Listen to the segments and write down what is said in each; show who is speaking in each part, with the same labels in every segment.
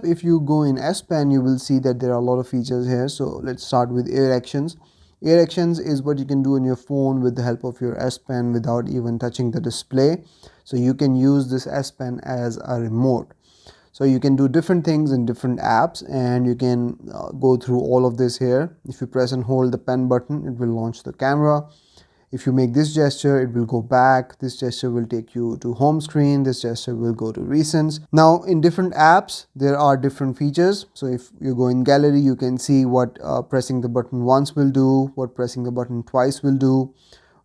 Speaker 1: If you go in S Pen, you will see that there are a lot of features here. So let's start with Air Actions. Air Actions is what you can do on your phone with the help of your S Pen without even touching the display. So you can use this S Pen as a remote. So you can do different things in different apps, and you can go through all of this here. If you press and hold the pen button, it will launch the camera. If you make this gesture, it will go back. This gesture will take you to home screen. This gesture will go to recents. Now in different apps, there are different features. So if you go in gallery, you can see what pressing the button once will do, what pressing the button twice will do,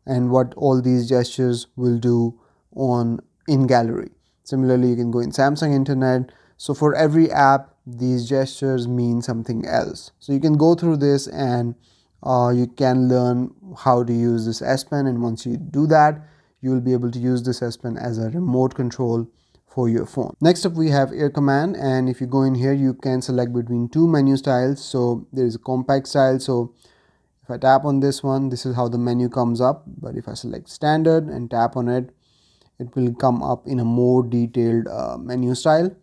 Speaker 1: and what all these gestures will do on in gallery. Similarly, you can go in Samsung Internet. So for every app, these gestures mean something else. So you can go through this, and you can learn how to use this S Pen, and once you do that, you will be able to use this S Pen as a remote control for your phone. Next up, we have Air Command, and if you go in here, you can select between two menu styles. So there is a compact style. So if I tap on this one, this is how the menu comes up. But if I select standard and tap on it, it will come up in a more detailed menu style.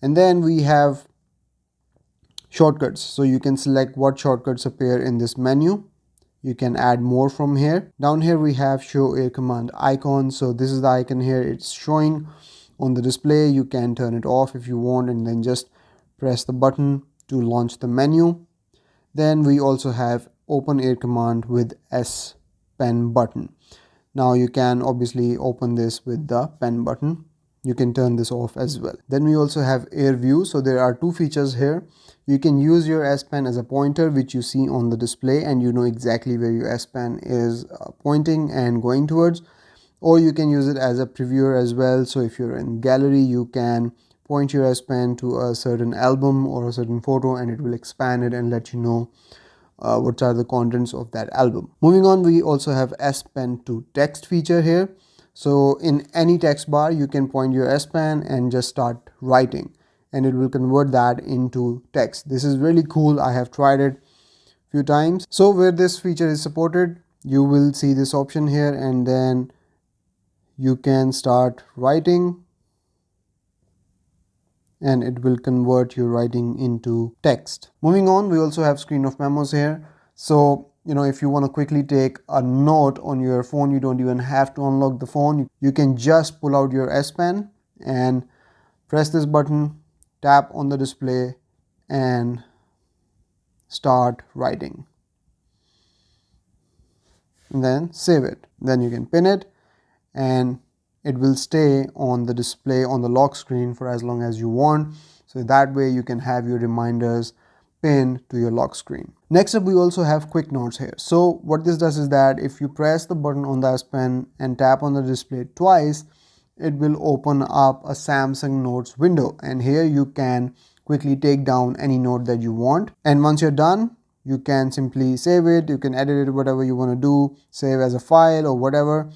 Speaker 1: And then we have shortcuts. So you can select what shortcuts appear in this menu. You can add more from here. Down here we have show Air Command icon. So this is the icon here. It's showing on the display. You can turn it off if you want, and then just press the button to launch the menu. Then we also have open Air Command with S Pen button. Now you can obviously open this with the pen button. You can turn this off as well. Then we also have Air View. So there are two features here. You can use your S Pen as a pointer, which you see on the display, and you know exactly where your S Pen is pointing and going towards. Or you can use it as a previewer as well. So if you're in gallery, you can point your S Pen to a certain album or a certain photo, and it will expand it and let you know what are the contents of that album. Moving on, we also have S Pen to text feature here. So in any text bar, you can point your S Pen and just start writing, and it will convert that into text. This is really cool. I have tried it a few times. So where this feature is supported, you will see this option here, and then you can start writing, and it will convert your writing into text. Moving on, we also have screen of memos here. So if you want to quickly take a note on your phone, you don't even have to unlock the phone. You can just pull out your S Pen and press this button, tap on the display, and start writing. And then save it. Then you can pin it, and it will stay on the display on the lock screen for as long as you want. So that way you can have your reminders pinned to your lock screen. Next up, we also have quick notes here. So what this does is that if you press the button on the S Pen and tap on the display twice, it will open up a Samsung Notes window, and here you can quickly take down any note that you want. And once you're done, you can simply save it. You can edit it, whatever you want to do, save as a file or whatever.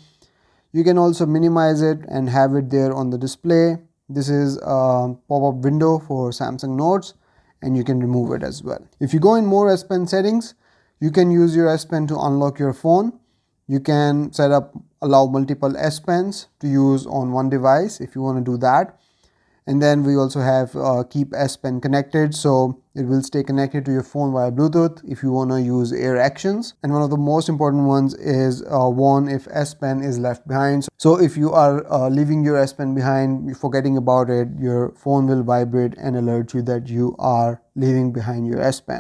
Speaker 1: You can also minimize it and have it there on the display. This is a pop-up window for Samsung Notes, and you can remove it as well. If you go in more S Pen settings, you can use your S Pen to unlock your phone. You can set up allow multiple S Pens to use on one device if you want to do that. And then we also have keep S Pen connected, so it will stay connected to your phone via Bluetooth if you want to use Air Actions. And one of the most important ones is warn if S Pen is left behind. So if you are leaving your S Pen behind, forgetting about it, your phone will vibrate and alert you that you are leaving behind your S Pen.